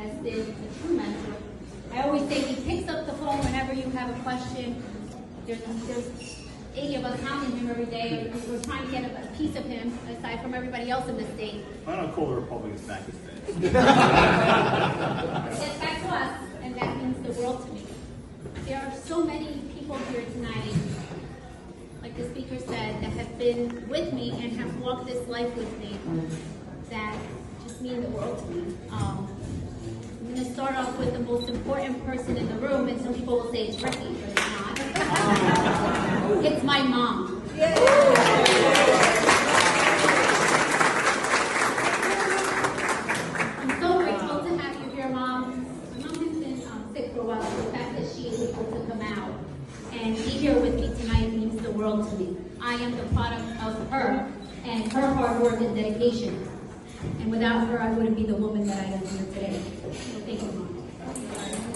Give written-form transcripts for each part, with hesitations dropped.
has been a true mentor. I always say he picks up the phone whenever you have a question. There's 80 of us hounding him every day. We're trying to get a piece of him, aside from everybody else in the state. I don't call the Republicans back this day. It's back to us, and that means the world to me. There are so many people here tonight, like the speaker said, that have been with me and have walked this life with me that just mean the world to me. I'm going to start off with the most important person in the room, and some people will say it's Ricky, but it's not. It's my mom. I'm so grateful to have you here, Mom. My mom has been sick for a while, so the fact that she is able to come out and be here with me tonight means the world to me. I am the product of her and her hard work and dedication. And without her, I wouldn't be the woman that I am here today. So thank you, Mom.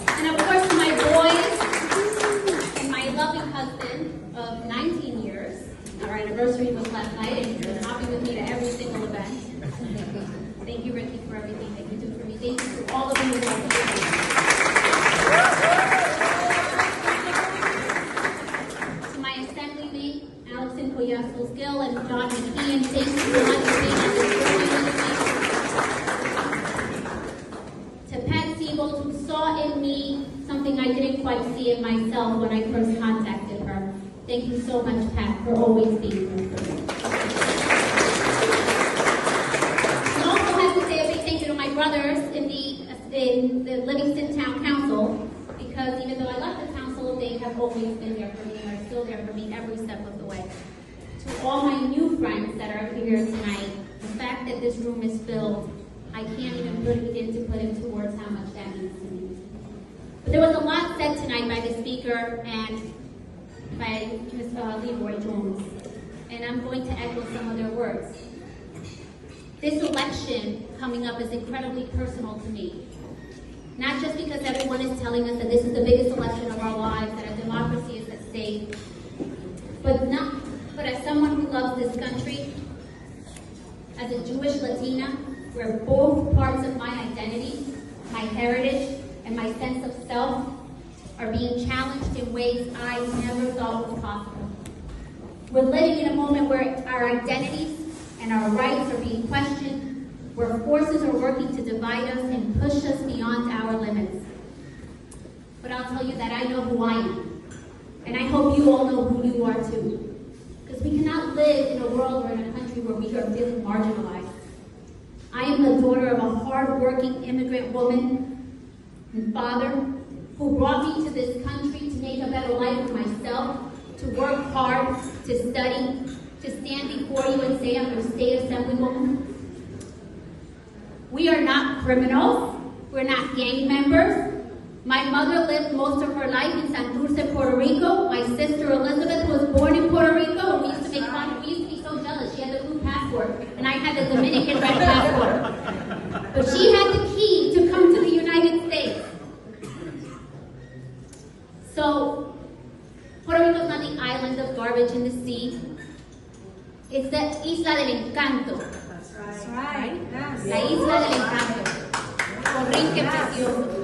And of course, to my boys and my loving husband of 19 years. Our anniversary was last night, and he's been hopping with me to every single event. Thank you, Ricky, for everything that you do for me. Thank you to all of you who are here. To my assembly mate, Alexon Collazo-Gill and John McKeon, thank you so much for being on this journey with me. Who saw in me something I didn't quite see in myself when I first contacted her. Thank you so much, Pat, for always being here for me. I also have to say a big thank you to my brothers in the Livingston Town Council, because even though I left the council, they have always been there for me and are still there for me every step of the way. To all my new friends that are here tonight, the fact that this room is filled, I can't even begin to put into words how much that means to me. But there was a lot said tonight by the speaker and by Ms. Leroy Jones, and I'm going to echo some of their words. This election coming up is incredibly personal to me. Not just because everyone is telling us that this is the biggest election of our lives, that our democracy is at stake, but as someone who loves this country, as a Jewish Latina, where both parts of my identity, my heritage, and my sense of self are being challenged in ways I never thought was possible. We're living in a moment where our identities and our rights are being questioned, where forces are working to divide us and push us beyond our limits. But I'll tell you that I know who I am, and I hope you all know who you are too. Because we cannot live in a world or in a country where we are feeling marginalized. I am the daughter of a hard-working immigrant woman and father who brought me to this country to make a better life for myself, to work hard, to study, to stand before you and say I'm your state assemblywoman. We are not criminals. We're not gang members. My mother lived most of her life in Santurce, Puerto Rico. My sister Elizabeth was born in Puerto Rico, and we used to make fun. We used to be so jealous. She had the blue passport, and I had the Dominican red passport. But she had the key to come to the United States. So, Puerto Rico is not the island of garbage in the sea. It's the Isla del Encanto. That's right. Yes. La Isla del Encanto. Corrinque precioso.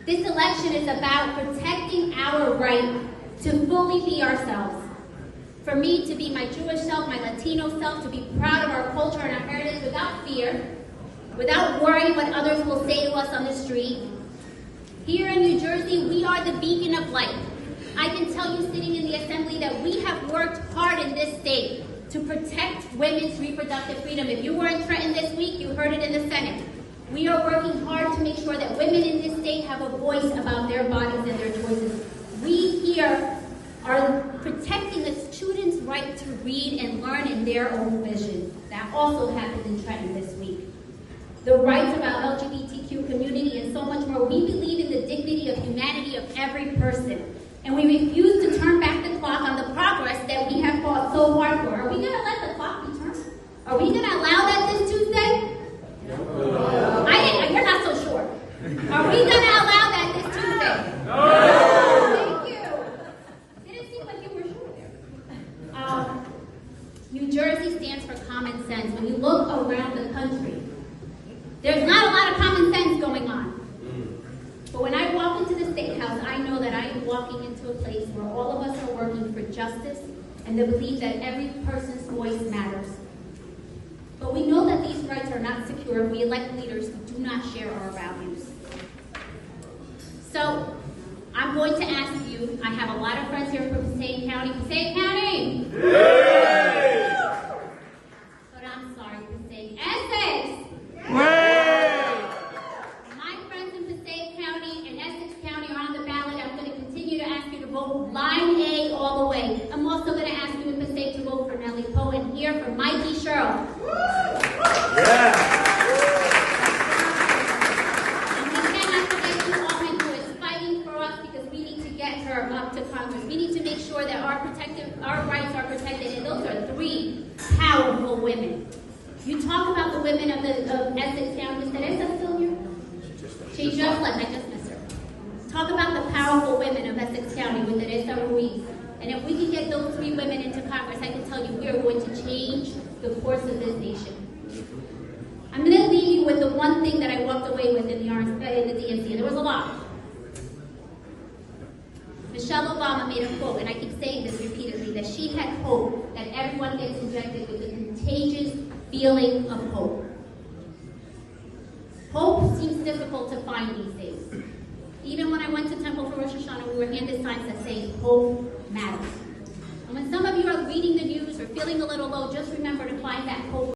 This election is about protecting our right to fully be ourselves. For me to be my Jewish self, my Latino self, to be proud of our culture and our heritage without fear, without worrying what others will say to us on the street. Here in New Jersey, we are the beacon of light. I can tell you sitting in the assembly that we have worked hard in this state to protect women's reproductive freedom. If you were in Trenton this week, you heard it in the Senate. We are working hard to make sure that women in this state have a voice about their bodies and their choices. We here are protecting the students' right to read and learn in their own vision. That also happened in Trenton this week. The rights of our LGBTQ community and so much more. We believe in the dignity of humanity of every person. And we refuse to turn back the clock on the progress that we have fought so hard for. Are we going to let the clock be turned? Are we going to allow that this Tuesday? No. You're not so sure. Are we going to allow that this Tuesday? No. Thank you. Didn't seem like you were sure. New Jersey stands for common sense. When you look around the country, there's not a lot of common sense going because I know that I am walking into a place where all of us are working for justice and to believe that every person's voice matters. But we know that these rights are not secure if we elect leaders who do not share our values. So, I'm going to ask you, I have a lot of friends here from Passaic County. Passaic County! Yay! But I'm sorry, Passaic. Essex! Yay! My friends in Passaic County and Essex County are on the ballot. I'm going to continue to ask you to vote line A all the way. I'm also going to ask you in Passaic to vote for Nellie Poe and here for Mikey Sherrill. Yeah! Her up to Congress. We need to make sure that our rights are protected, and those are three powerful women. You talk about the women of Essex County. Is Teresa still here? She just left. I just missed her. Talk about the powerful women of Essex County with Teresa Ruiz. And if we can get those three women into Congress, I can tell you we are going to change the course of this nation. I'm going to leave you with the one thing that I walked away with in the DNC. And there was a lot. Michelle Obama made a quote, and I keep saying this repeatedly, that she had hope that everyone gets injected with a contagious feeling of hope. Hope seems difficult to find these days. Even when I went to Temple for Rosh Hashanah, we were handed signs that say, hope matters. And when some of you are reading the news or feeling a little low, just remember to find that hope.